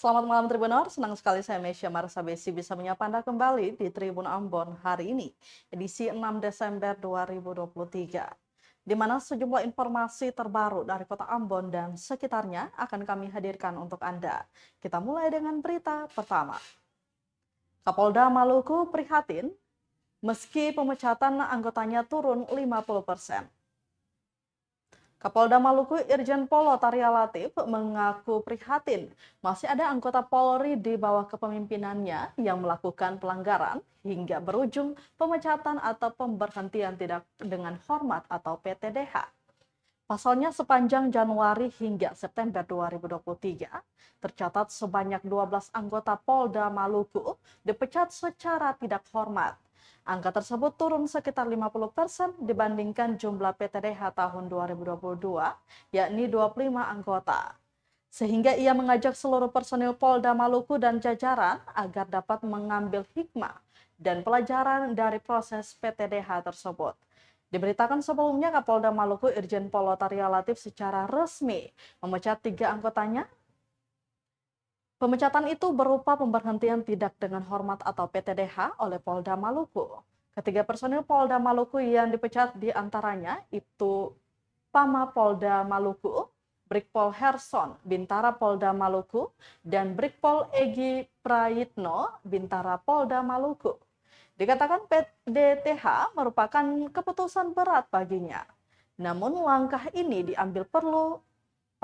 Selamat malam Tribunor, senang sekali saya Mesya Marsabesi bisa menyapa Anda kembali di Tribun Ambon hari ini, edisi 6 Desember 2023. Di mana sejumlah informasi terbaru dari kota Ambon dan sekitarnya akan kami hadirkan untuk Anda. Kita mulai dengan berita pertama. Kapolda Maluku prihatin meski pemecatan anggotanya turun 50%. Kapolda Maluku Irjen Pol Otaria Latif mengaku prihatin masih ada anggota Polri di bawah kepemimpinannya yang melakukan pelanggaran hingga berujung pemecatan atau pemberhentian tidak dengan hormat atau PTDH. Pasalnya sepanjang Januari hingga September 2023, tercatat sebanyak 12 anggota Polda Maluku dipecat secara tidak hormat. Angka tersebut turun sekitar 50% dibandingkan jumlah PTDH tahun 2022, yakni 25 anggota. Sehingga ia mengajak seluruh personil Polda Maluku dan jajaran agar dapat mengambil hikmah dan pelajaran dari proses PTDH tersebut. Diberitakan sebelumnya Kapolda Maluku Irjen Pol Otaria Latif secara resmi memecat 3 anggotanya. Pemecatan itu berupa pemberhentian tidak dengan hormat atau PTDH oleh Polda Maluku. Ketiga personil Polda Maluku yang dipecat diantaranya itu Pama Polda Maluku, Brigpol Herson, Bintara Polda Maluku, dan Brigpol Egi Prayitno, Bintara Polda Maluku. Dikatakan PDTH merupakan keputusan berat baginya. Namun langkah ini diambil perlu.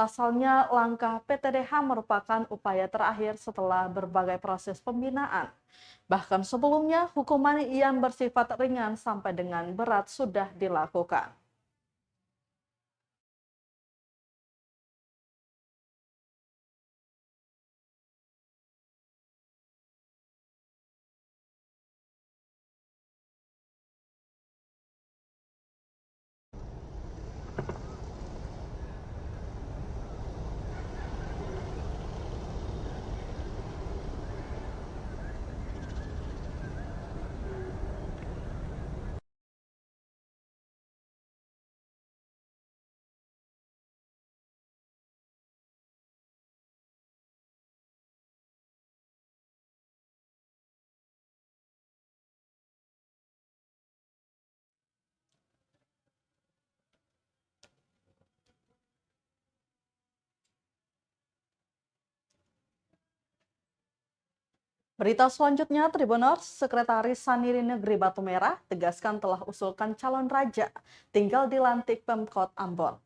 Pasalnya, langkah PTDH merupakan upaya terakhir setelah berbagai proses pembinaan. Bahkan sebelumnya, hukuman yang bersifat ringan sampai dengan berat sudah dilakukan. Berita selanjutnya, Tribuners, Sekretaris Saniri Negeri Batu Merah tegaskan telah usulkan calon raja, tinggal dilantik Pemkot Ambon.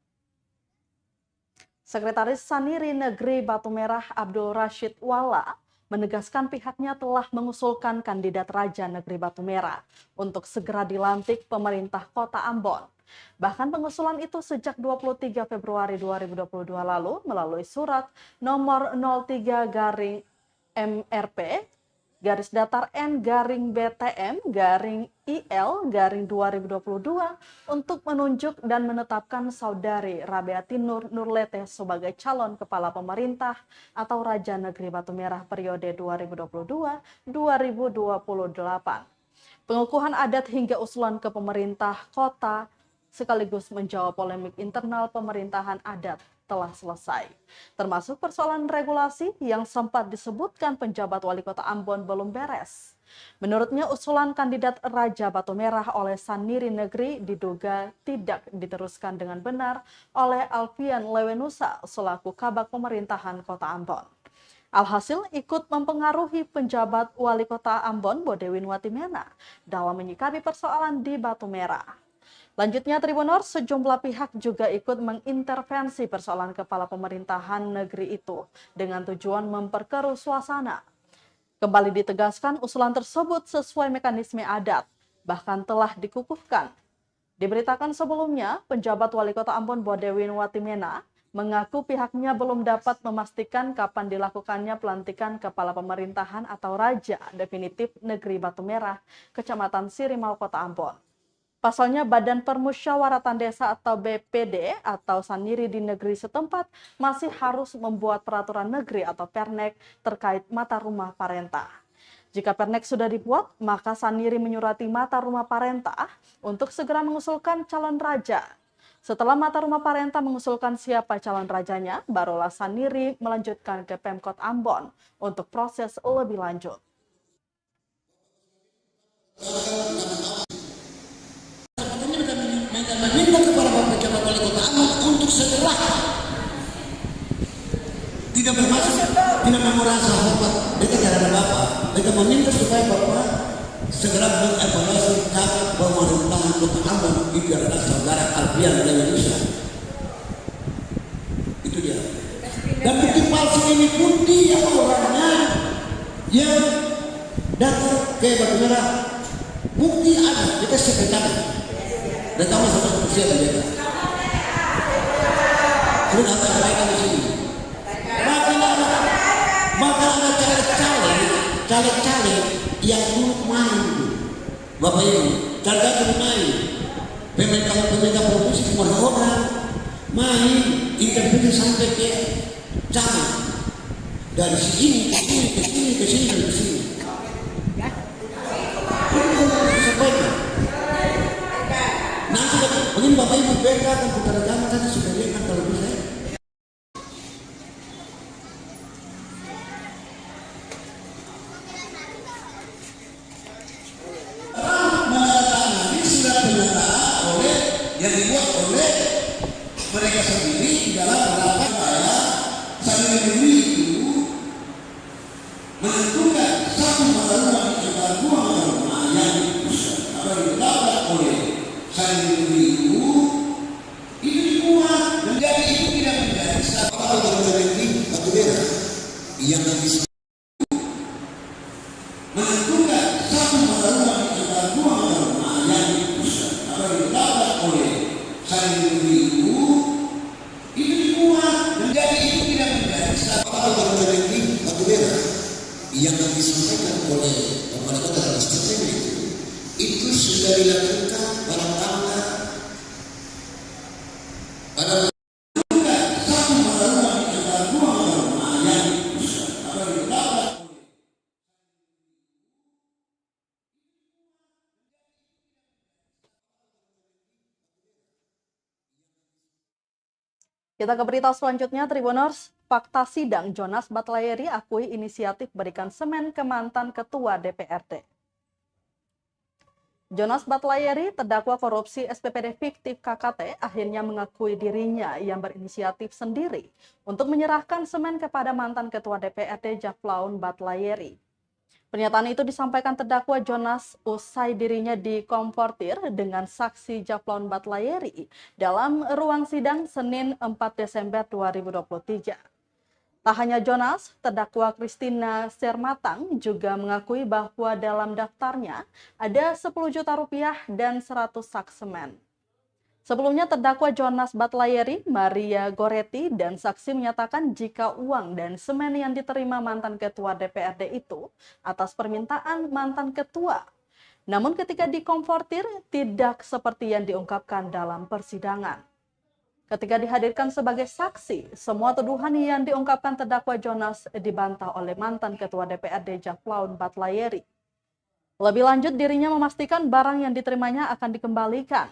Sekretaris Saniri Negeri Batu Merah Abdul Rashid Wala menegaskan pihaknya telah mengusulkan kandidat Raja Negeri Batu Merah untuk segera dilantik pemerintah Kota Ambon. Bahkan pengusulan itu sejak 23 Februari 2022 lalu melalui surat nomor 03 garing MRP garis datar N garing BTM garing IL garing 2022 untuk menunjuk dan menetapkan Saudari Rabiati Nur Nurlete sebagai calon kepala pemerintah atau Raja Negeri Batu Merah periode 2022-2028. Pengukuhan adat hingga usulan ke pemerintah kota sekaligus menjawab polemik internal pemerintahan adat telah selesai. Termasuk persoalan regulasi yang sempat disebutkan penjabat wali kota Ambon belum beres. Menurutnya usulan kandidat Raja Batu Merah oleh Saniri Negeri diduga tidak diteruskan dengan benar oleh Alfian Lewenusa selaku kabak pemerintahan kota Ambon. Alhasil ikut mempengaruhi penjabat wali kota Ambon Bodewin Watimena dalam menyikapi persoalan di Batu Merah. Lanjutnya Tribunor, sejumlah pihak juga ikut mengintervensi persoalan kepala pemerintahan negeri itu dengan tujuan memperkeruh suasana. Kembali ditegaskan usulan tersebut sesuai mekanisme adat, bahkan telah dikukuhkan. Diberitakan sebelumnya, penjabat wali kota Ambon Bodewin Watimena mengaku pihaknya belum dapat memastikan kapan dilakukannya pelantikan kepala pemerintahan atau raja definitif negeri Batu Merah, Kecamatan Sirimal, Kota Ambon. Pasalnya Badan Permusyawaratan Desa atau BPD atau Saniri di negeri setempat masih harus membuat peraturan negeri atau Pernek terkait mata rumah parentah. Jika Pernek sudah dibuat, maka Saniri menyurati mata rumah parentah untuk segera mengusulkan calon raja. Setelah Mata Rumah Parenta mengusulkan siapa calon rajanya, barulah Saniri melanjutkan ke Pemkot Ambon untuk proses lebih lanjut. Meminta kepada Bapak Pejabat Wali Kota Ambon untuk segera tidak bermaksud tidak mengurangi Bapak, mereka tidak ada Bapak, mereka meminta supaya Bapak segera mengevaluasi cara pemerintahan Kota Ambon itu adalah saudara Alfian dan Indonesia. Itu dia. Dan bukti palsu ini pun dia orangnya yang datang ke Batu Merah. Bukti ada, kita sekretari. Dan kamu sama manusia saja. Sudah apa yang baik di sini? Maka ada caleg-caleg yang main, Bapak Ibu, caleg main, pemerintah provinsi kemana orang main intervensi sampai ke caleg dari sini ke sini ke sini ke sini ke sini. Nanti begini Bapak Ibu BK akan putar agama tadi sudah lihat kalau bisa. Menandatangani surat pernyataan oleh yang dibuat oleh mereka sendiri di dalam rapat saya Saniri itu menentukan satu mata rumah serta dua mata rumah yang diputuskan atau ditetapkan oleh Saniri itu dibuat menjadi itu tidak menjadi satu mata negeri Batu Merah yang menentukan satu mata rumah serta dua mata rumah yang diputuskan atau ditetapkan oleh Saniri itu dibuat menjadi itu tidak menjadi satu mata negeri Batu Merah yang disampaikan oleh wali kota dan seterusnya itu sudah dilakukan pada tanggal pada satu mata rumah serta dua mata rumah yang diputuskan atau ditetapkan. Kita ke berita selanjutnya, Tribuners. Fakta sidang Jonas Batlayeri akui inisiatif berikan semen ke mantan Ketua DPRD. Jonas Batlayeri, terdakwa korupsi SPPD fiktif KKT, akhirnya mengakui dirinya yang berinisiatif sendiri untuk menyerahkan semen kepada mantan Ketua DPRD Jaflaun Batlayeri. Pernyataan itu disampaikan terdakwa Jonas usai dirinya dikonfrontir dengan saksi Jaflaun Batlayeri dalam ruang sidang Senin 4 Desember 2023. Tak hanya Jonas, terdakwa Christina Sermatang juga mengakui bahwa dalam daftarnya ada 10 juta rupiah dan 100 sak semen. Sebelumnya terdakwa Jonas Batlayeri, Maria Goretti, dan saksi menyatakan jika uang dan semen yang diterima mantan ketua DPRD itu atas permintaan mantan ketua. Namun ketika dikonfrontir tidak seperti yang diungkapkan dalam persidangan. Ketika dihadirkan sebagai saksi, semua tuduhan yang diungkapkan terdakwa Jonas dibantah oleh mantan ketua DPRD Jaflaun Batlayeri. Lebih lanjut, dirinya memastikan barang yang diterimanya akan dikembalikan.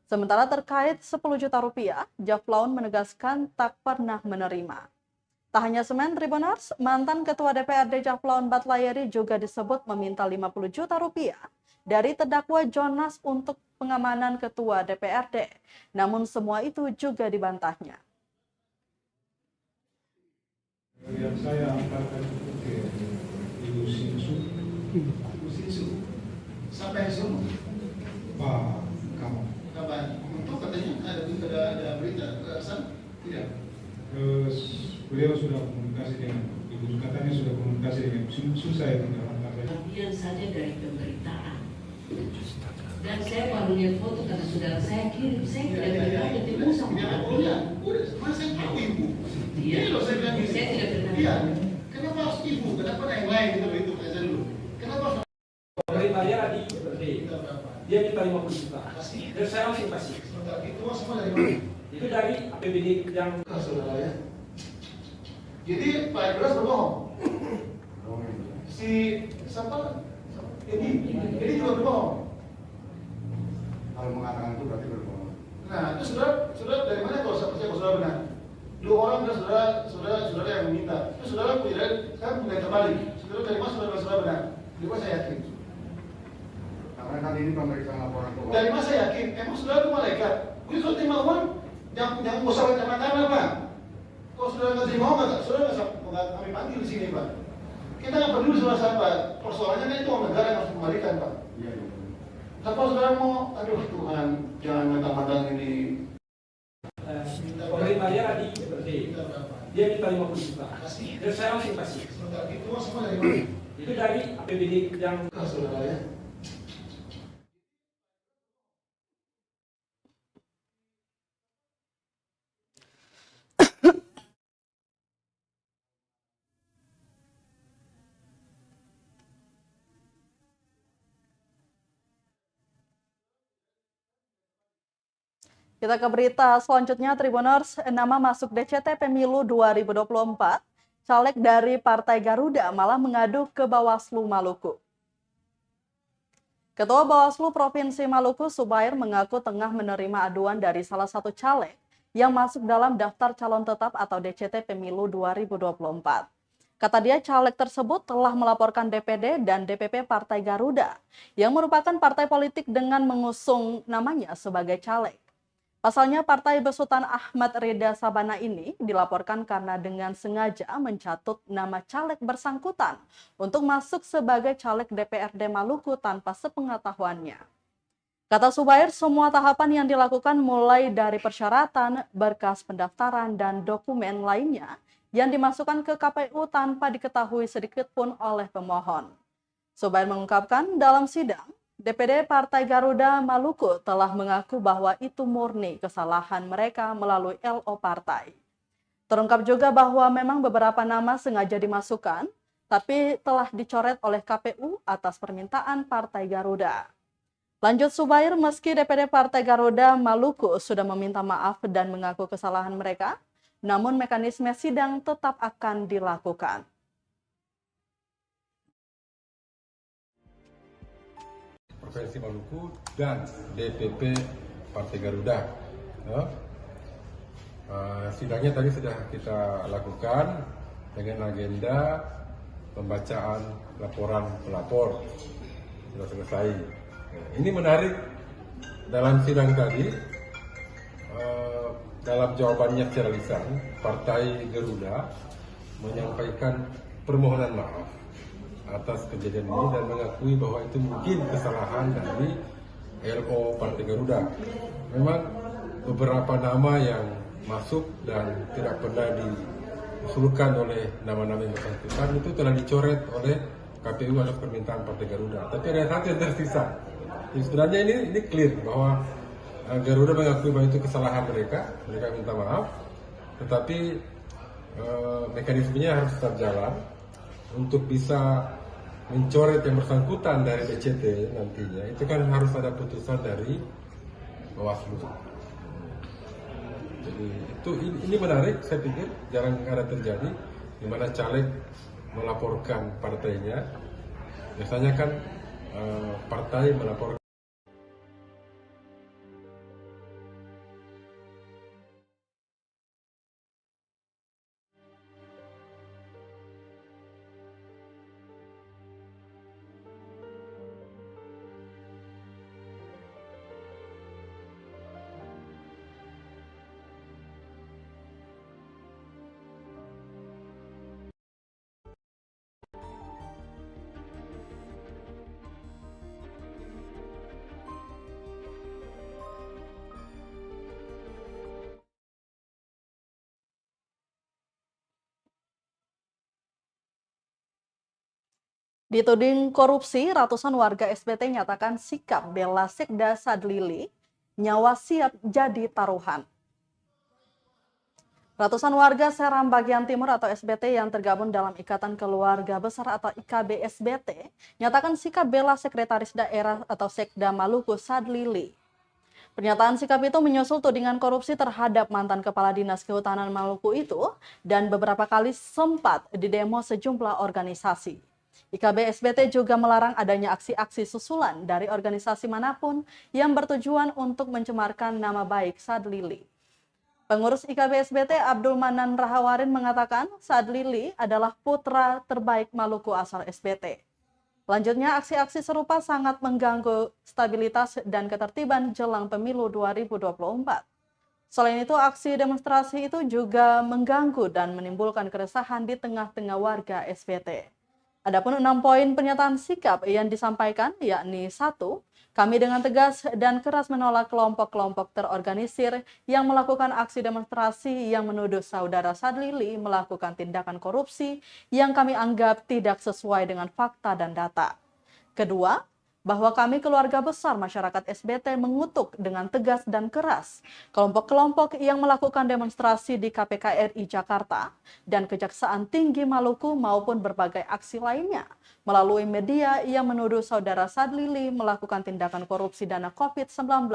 Sementara terkait 10 juta rupiah, Jaflaun menegaskan tak pernah menerima. Tak hanya semen, Tribuners, mantan Ketua DPRD Jaflaun Batlayeri juga disebut meminta 50 juta rupiah dari terdakwa Jonas untuk pengamanan Ketua DPRD. Namun semua itu juga dibantahnya. Yang saya angkatkan ke Ibu Sinsu, Sampai semua Pak Kamu. kapan untuk katanya ada berita ke sana tidak? Beliau sudah komunikasi dengan Ibu, katanya sudah komunikasi dengan Sinsu, saya tidak angkat. Bagian saja dari pemberitaan. Dan saya baru lihat foto karena saudara saya kirim, saya tidak pernah ketemu sama dia. Udah, masa tahu ibu? Iya. Ini loh saya bilang Saya tidak pernah. Iya. Kenapa harus ibu? Kenapa yang lain gitu itu aja dulu? Kenapa harus Pemerintahnya lagi dia minta 50 juta. Dan saya langsung kasih. itu semua dari mana? Itu dari APBD yang Saudara ya. Jadi Pak Idras berbohong. Si siapa? Ini juga berbohong. Kalau mengatakan itu berarti berbohong. Nah, itu saudara dari mana kalau saudara benar? 2 orang saudara yang meminta. Itu saudara punya, sekarang punya terbalik. Saudara dari mana saudara benar? Dari mana saya yakin? Karena kan ini pemeriksaan laporan keuangan. Dari mana saya yakin? Emang saudara itu malaikat? Itu saudara terima uang, yang usaha macam-macam Pak. Kalau saudara nggak terima uang, saudara nggak kami panggil di sini Pak. Kita nggak peduli saudara siapa. Persoalannya kan itu uang negara yang harus dikembalikan Pak. Iya. Tapi saudara mau, aduh Tuhan, jangan mentang-mentang ini. Pemerintah daerah di DPRD, dia minta 50 juta. Dan saya langsung kasih. Itu semua dari mana? Itu dari APBD yang Saudara ya. Kita ke berita selanjutnya, Tribuners, nama masuk DCT Pemilu 2024, caleg dari Partai Garuda malah mengadu ke Bawaslu Maluku. Ketua Bawaslu Provinsi Maluku, Subair, mengaku tengah menerima aduan dari salah satu caleg yang masuk dalam daftar calon tetap atau DCT Pemilu 2024. Kata dia, caleg tersebut telah melaporkan DPD dan DPP Partai Garuda, yang merupakan partai politik dengan mengusung namanya sebagai caleg. Pasalnya, Partai Besutan Ahmad Rida Sabana ini dilaporkan karena dengan sengaja mencatut nama caleg bersangkutan untuk masuk sebagai caleg DPRD Maluku tanpa sepengetahuannya. Kata Subair, semua tahapan yang dilakukan mulai dari persyaratan, berkas pendaftaran, dan dokumen lainnya yang dimasukkan ke KPU tanpa diketahui sedikit pun oleh pemohon. Subair mengungkapkan dalam sidang, DPD Partai Garuda Maluku telah mengaku bahwa itu murni kesalahan mereka melalui LO Partai. Terungkap juga bahwa memang beberapa nama sengaja dimasukkan, tapi telah dicoret oleh KPU atas permintaan Partai Garuda. Lanjut Subair, meski DPD Partai Garuda Maluku sudah meminta maaf dan mengaku kesalahan mereka, namun mekanisme sidang tetap akan dilakukan. Provinsi Maluku dan DPP Partai Garuda. Sidangnya tadi sudah kita lakukan dengan agenda pembacaan laporan pelapor. Sudah selesai. Ini menarik, dalam sidang tadi, dalam jawabannya secara lisan, Partai Garuda menyampaikan permohonan maaf atas kejadian ini dan mengakui bahwa itu mungkin kesalahan dari LO Partai Garuda. Memang beberapa nama yang masuk dan tidak pernah diusulkan oleh nama-nama yang bersangkutan itu telah dicoret oleh KPU atas permintaan Partai Garuda. Tapi ada satu yang tersisa. Jadi sebenarnya ini clear bahwa Garuda mengakui bahwa itu kesalahan mereka minta maaf, tetapi mekanismenya harus tetap jalan untuk bisa mencoret yang bersangkutan dari DCT nantinya. Itu kan harus ada putusan dari Bawaslu. Jadi ini menarik, saya pikir jarang ada terjadi di mana caleg melaporkan partainya. Biasanya kan partai melaporkan. Dituding korupsi, ratusan warga SBT nyatakan sikap bela Sekda Sadlili, nyawa siap jadi taruhan. Ratusan warga Seram Bagian Timur atau SBT yang tergabung dalam Ikatan Keluarga Besar atau IKB SBT nyatakan sikap bela Sekretaris Daerah atau Sekda Maluku Sadlili. Pernyataan sikap itu menyusul tudingan korupsi terhadap mantan Kepala Dinas Kehutanan Maluku itu dan beberapa kali sempat didemo sejumlah organisasi. IKB SBT juga melarang adanya aksi-aksi susulan dari organisasi manapun yang bertujuan untuk mencemarkan nama baik Sadlili. Pengurus IKB SBT Abdul Manan Rahawarin mengatakan Sadlili adalah putra terbaik Maluku asal SBT. Selanjutnya, aksi-aksi serupa sangat mengganggu stabilitas dan ketertiban jelang pemilu 2024. Selain itu, aksi demonstrasi itu juga mengganggu dan menimbulkan keresahan di tengah-tengah warga SBT. Adapun 6 poin pernyataan sikap yang disampaikan, yakni 1, kami dengan tegas dan keras menolak kelompok-kelompok terorganisir yang melakukan aksi demonstrasi yang menuduh saudara Sadlili melakukan tindakan korupsi yang kami anggap tidak sesuai dengan fakta dan data. Kedua, bahwa kami keluarga besar masyarakat SBT mengutuk dengan tegas dan keras kelompok-kelompok yang melakukan demonstrasi di KPK RI Jakarta dan Kejaksaan Tinggi Maluku maupun berbagai aksi lainnya melalui media yang menuduh saudara Sadlili melakukan tindakan korupsi dana COVID-19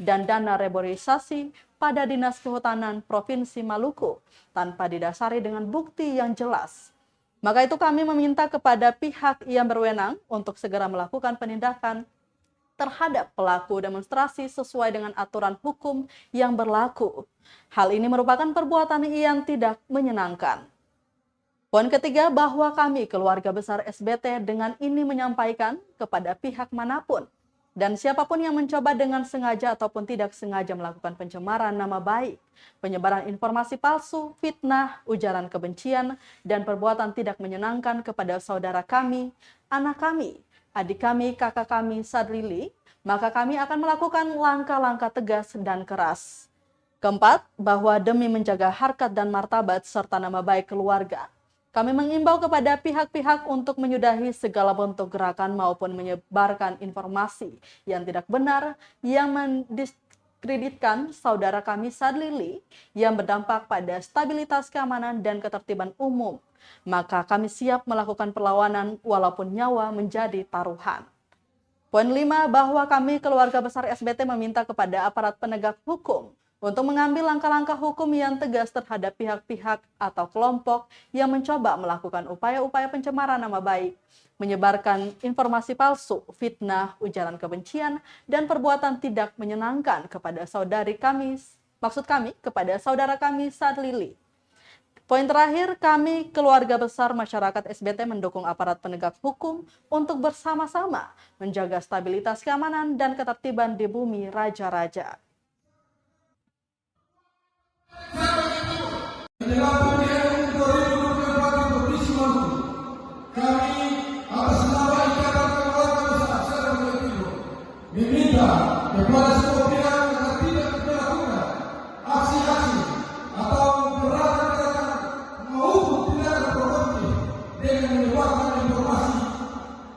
dan dana reboisasi pada Dinas Kehutanan Provinsi Maluku tanpa didasari dengan bukti yang jelas. Maka itu kami meminta kepada pihak yang berwenang untuk segera melakukan penindakan terhadap pelaku demonstrasi sesuai dengan aturan hukum yang berlaku. Hal ini merupakan perbuatan yang tidak menyenangkan. Poin ketiga, bahwa kami keluarga besar SBT dengan ini menyampaikan kepada pihak manapun dan siapapun yang mencoba dengan sengaja ataupun tidak sengaja melakukan pencemaran nama baik, penyebaran informasi palsu, fitnah, ujaran kebencian, dan perbuatan tidak menyenangkan kepada saudara kami, anak kami, adik kami, kakak kami, Sadlili, maka kami akan melakukan langkah-langkah tegas dan keras. Keempat, bahwa demi menjaga harkat dan martabat serta nama baik keluarga, kami mengimbau kepada pihak-pihak untuk menyudahi segala bentuk gerakan maupun menyebarkan informasi yang tidak benar yang mendiskreditkan saudara kami Sadlili yang berdampak pada stabilitas keamanan dan ketertiban umum. Maka kami siap melakukan perlawanan walaupun nyawa menjadi taruhan. Poin 5, bahwa kami keluarga besar SBT meminta kepada aparat penegak hukum untuk mengambil langkah-langkah hukum yang tegas terhadap pihak-pihak atau kelompok yang mencoba melakukan upaya-upaya pencemaran nama baik, menyebarkan informasi palsu, fitnah, ujaran kebencian, dan perbuatan tidak menyenangkan kepada kepada saudara kami Sadlili. Poin terakhir, kami keluarga besar masyarakat SBT mendukung aparat penegak hukum untuk bersama-sama menjaga stabilitas keamanan dan ketertiban di bumi raja-raja. Menjelang pemilihan 2024 di Provinsi Maluku, kami atas nama Ikatan Keluarga Besar Seram Timur meminta kepada semua pihak agar tidak melakukan aksi-aksi atau gerakan-gerakan maupun tindakan korupsi dengan menyebarkan informasi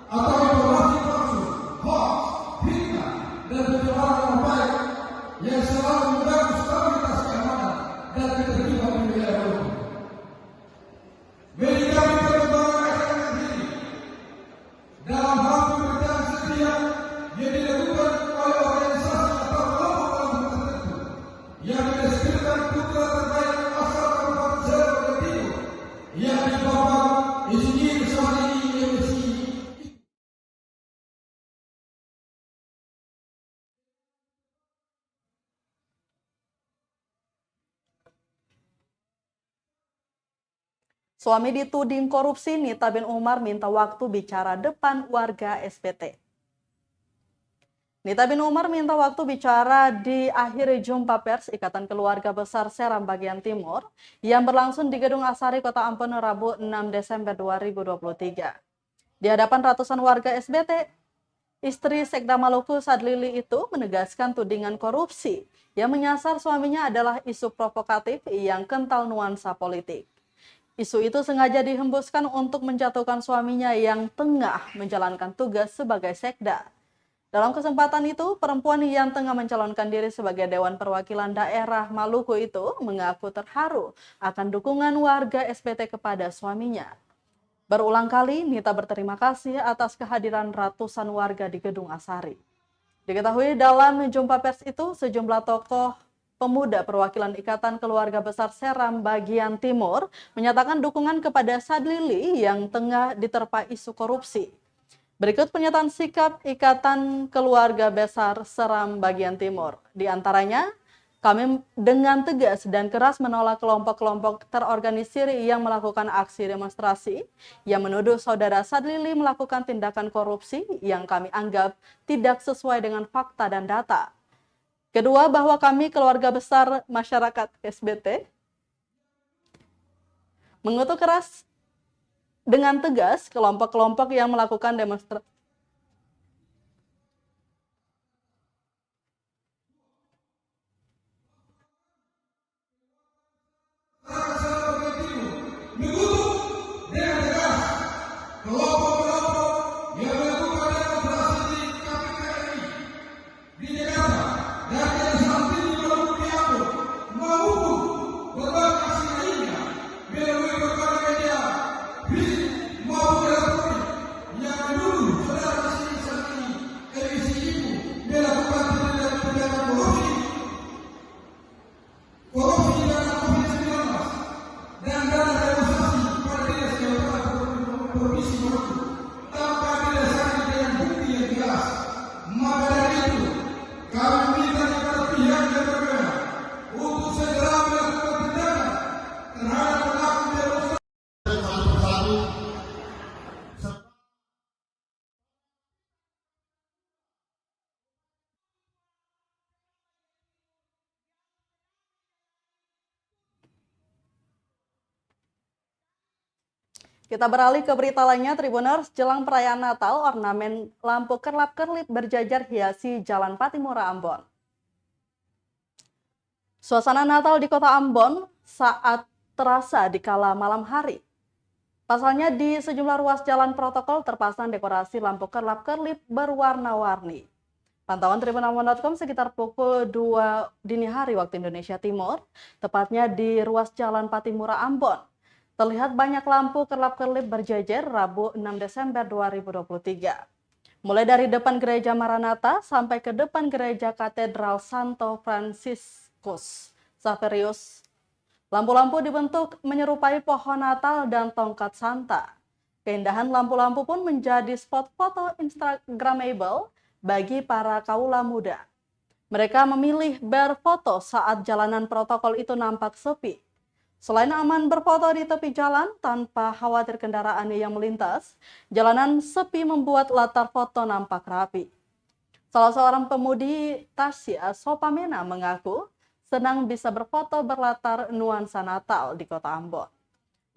atau informasi palsu, hoax, fitnah, dan pencemaran nama baik yang selalu mengganggu stabilitas keamanan dan ketertiban di wilayah Maluku. Menyikapi perkembangan akhir-akhir ini dalam hal pemberitaan setiap yang dilakukan oleh organisasi atau kelompok-kelompok tertentu yang mendeskripsikan putra terbaik asal Kabupaten Seram Timur yang Bapak Insinyur Sadlili MSI. Suami dituding korupsi, Nita bin Umar minta waktu bicara depan warga SBT. Nita bin Umar minta waktu bicara di akhir jumpa pers Ikatan Keluarga Besar Seram Bagian Timur yang berlangsung di Gedung Asari, Kota Ambon, Rabu 6 Desember 2023. Di hadapan ratusan warga SBT, istri Sekda Maluku Sadlili itu menegaskan tudingan korupsi yang menyasar suaminya adalah isu provokatif yang kental nuansa politik. Isu itu sengaja dihembuskan untuk menjatuhkan suaminya yang tengah menjalankan tugas sebagai sekda. Dalam kesempatan itu, perempuan yang tengah mencalonkan diri sebagai Dewan Perwakilan Daerah Maluku itu mengaku terharu akan dukungan warga SBT kepada suaminya. Berulang kali, Nita berterima kasih atas kehadiran ratusan warga di Gedung Asari. Diketahui dalam jumpa pers itu, sejumlah tokoh Pemuda perwakilan Ikatan Keluarga Besar Seram bagian Timur menyatakan dukungan kepada Sadlili yang tengah diterpa isu korupsi. Berikut pernyataan sikap Ikatan Keluarga Besar Seram bagian Timur. Di antaranya, kami dengan tegas dan keras menolak kelompok-kelompok terorganisir yang melakukan aksi demonstrasi yang menuduh saudara Sadlili melakukan tindakan korupsi yang kami anggap tidak sesuai dengan fakta dan data. Kedua, bahwa kami keluarga besar masyarakat SBT mengutuk keras dengan tegas kelompok-kelompok yang melakukan demonstrasi. Kita beralih ke berita lainnya, Tribuners. Jelang perayaan Natal, ornamen lampu kerlap-kerlip berjajar hiasi Jalan Patimura Ambon. Suasana Natal di kota Ambon saat terasa di kala malam hari. Pasalnya di sejumlah ruas jalan protokol terpasang dekorasi lampu kerlap-kerlip berwarna-warni. Pantauan tribunambon.com sekitar pukul 2 dini hari waktu Indonesia Timur, tepatnya di ruas jalan Patimura Ambon. Terlihat banyak lampu kerlap-kerlip berjejer Rabu 6 Desember 2023. Mulai dari depan gereja Maranatha sampai ke depan gereja Katedral Santo Franciscus Xaverius. Lampu-lampu dibentuk menyerupai pohon Natal dan tongkat Santa. Keindahan lampu-lampu pun menjadi spot foto Instagramable bagi para kaula muda. Mereka memilih berfoto saat jalanan protokol itu nampak sepi. Selain aman berfoto di tepi jalan tanpa khawatir kendaraan yang melintas, jalanan sepi membuat latar foto nampak rapi. Salah seorang pemudi Tasya Sopamena mengaku senang bisa berfoto berlatar nuansa Natal di kota Ambon.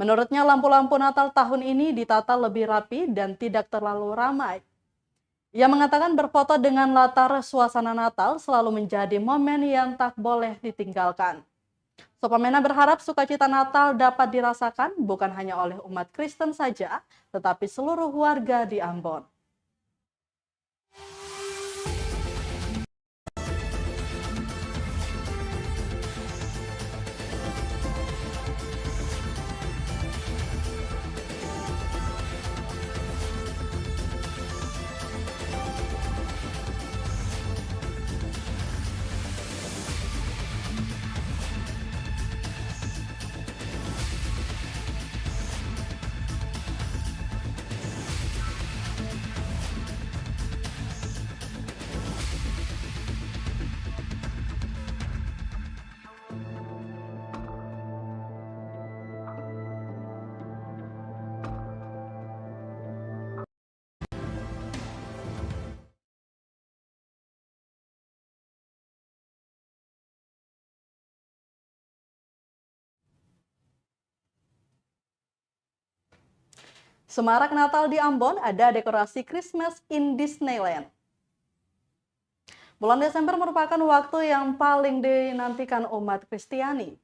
Menurutnya lampu-lampu Natal tahun ini ditata lebih rapi dan tidak terlalu ramai. Ia mengatakan berfoto dengan latar suasana Natal selalu menjadi momen yang tak boleh ditinggalkan. Sopamena berharap sukacita Natal dapat dirasakan bukan hanya oleh umat Kristen saja, tetapi seluruh warga di Ambon. Semarak Natal di Ambon, ada dekorasi Christmas in Disneyland. Bulan Desember merupakan waktu yang paling dinantikan umat Kristiani.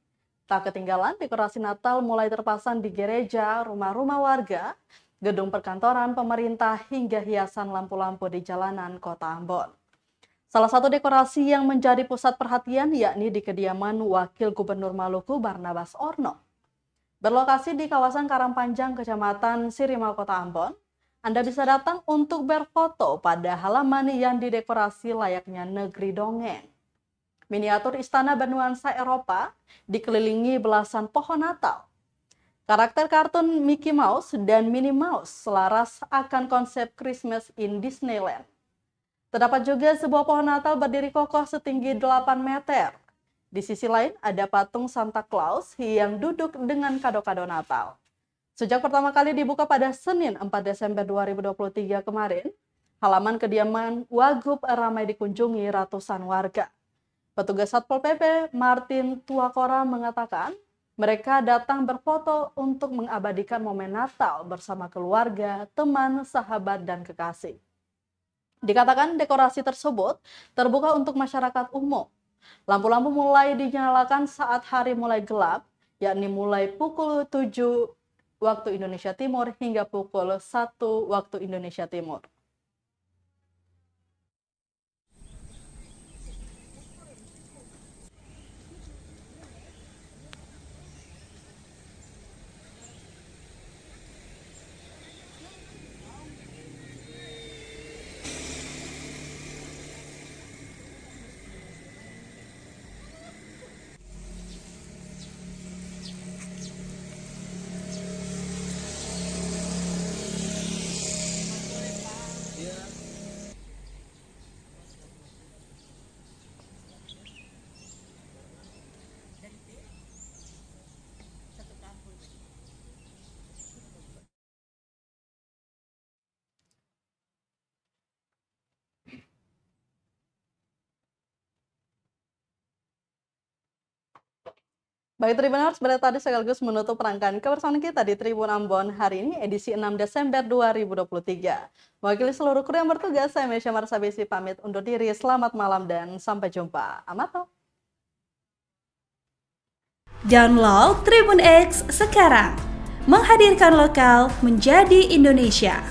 Tak ketinggalan, dekorasi Natal mulai terpasang di gereja, rumah-rumah warga, gedung perkantoran pemerintah, hingga hiasan lampu-lampu di jalanan kota Ambon. Salah satu dekorasi yang menjadi pusat perhatian yakni di kediaman Wakil Gubernur Maluku Barnabas Orno. Berlokasi di kawasan Karangpanjang, Kecamatan Sirima, Kota Ambon, Anda bisa datang untuk berfoto pada halaman yang didekorasi layaknya negeri dongeng. miniatur istana bernuansa Eropa dikelilingi belasan pohon Natal. Karakter kartun Mickey Mouse dan Minnie Mouse selaras akan konsep Christmas in Disneyland. Terdapat juga sebuah pohon Natal berdiri kokoh setinggi 8 meter. Di sisi lain ada patung Santa Claus yang duduk dengan kado-kado Natal. Sejak pertama kali dibuka pada Senin 4 Desember 2023 kemarin, halaman kediaman Wagub ramai dikunjungi ratusan warga. Petugas Satpol PP Martin Tuakora mengatakan mereka datang berfoto untuk mengabadikan momen Natal bersama keluarga, teman, sahabat, dan kekasih. Dikatakan dekorasi tersebut terbuka untuk masyarakat umum. Lampu-lampu mulai dinyalakan saat hari mulai gelap, yakni mulai pukul 7 waktu Indonesia Timur hingga pukul 1 waktu Indonesia Timur. Baik Tribuners, berita tadi sekaligus menutup rangkaian kebersamaan kita di Tribun Ambon hari ini edisi 6 Desember 2023. Mewakili seluruh kru yang bertugas, saya Mesya Marsabesi pamit undur diri. Selamat malam dan sampai jumpa. Amato. Download Tribun X sekarang. Menghadirkan lokal menjadi Indonesia.